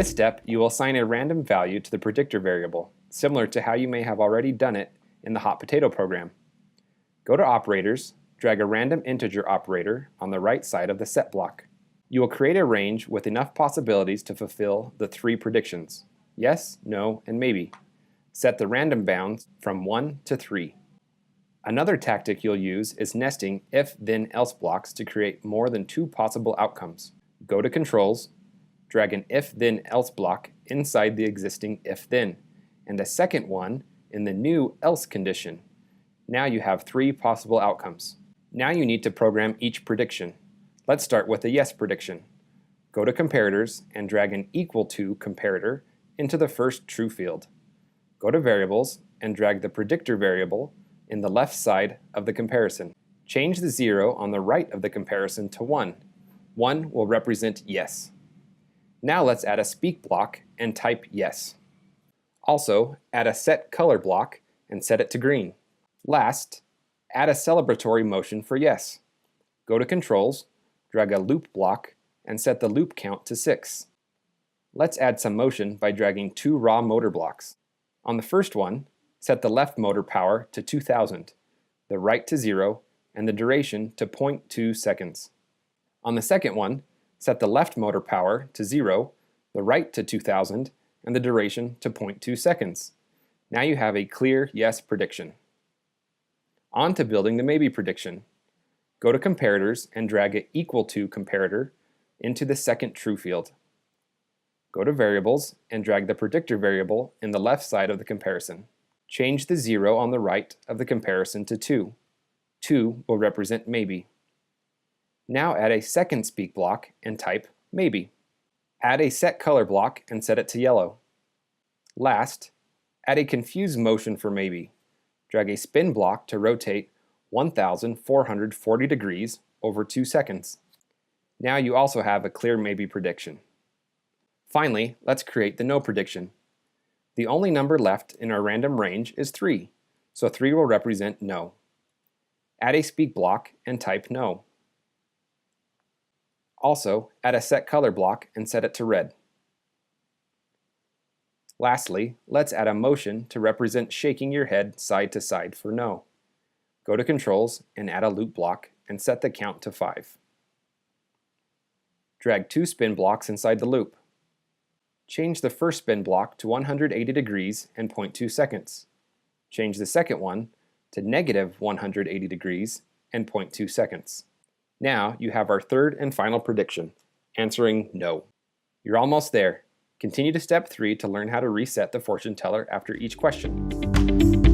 this step, you will assign a random value to the predictor variable, similar to how you may have already done it in the hot potato program. Go to Operators, drag a random integer operator on the right side of the set block. You will create a range with enough possibilities to fulfill the 3 predictions: yes, no, and maybe. Set the random bounds from 1 to 3. Another tactic you'll use is nesting if-then-else blocks to create more than 2 possible outcomes. Go to Controls, drag an if-then-else block inside the existing if-then, and a second one in the new else condition. Now you have 3 possible outcomes. Now you need to program each prediction. Let's start with a yes prediction. Go to Comparators and drag an equal to comparator into the first true field. Go to Variables and drag the predictor variable in the left side of the comparison. Change the 0 on the right of the comparison to 1. 1 will represent yes. Now let's add a speak block and type yes. Also, add a set color block and set it to green. Last, add a celebratory motion for yes. Go to Controls, drag a loop block, and set the loop count to 6. Let's add some motion by dragging 2 raw motor blocks. On the first one, set the left motor power to 2000, the right to 0, and the duration to 0.2 seconds. On the second one, set the left motor power to 0, the right to 2000, and the duration to 0.2 seconds. Now you have a clear yes prediction. On to building the maybe prediction. Go to Comparators and drag an equal to comparator into the second true field. Go to Variables and drag the predictor variable in the left side of the comparison. Change the 0 on the right of the comparison to 2. 2 will represent maybe. Now add a second speak block and type maybe. Add a set color block and set it to yellow. Last, add a confuse motion for maybe. Drag a spin block to rotate 1,440 degrees over 2 seconds. Now you also have a clear maybe prediction. Finally, let's create the no prediction. The only number left in our random range is 3, so 3 will represent no. Add a speak block and type no. Also, add a set color block and set it to red. Lastly, let's add a motion to represent shaking your head side to side for no. Go to Controls and add a loop block and set the count to 5. Drag 2 spin blocks inside the loop. Change the first spin block to 180 degrees and 0.2 seconds. Change the second one to negative 180 degrees and 0.2 seconds. Now you have our third and final prediction, answering no. You're almost there. Continue to step 3 to learn how to reset the fortune teller after each question.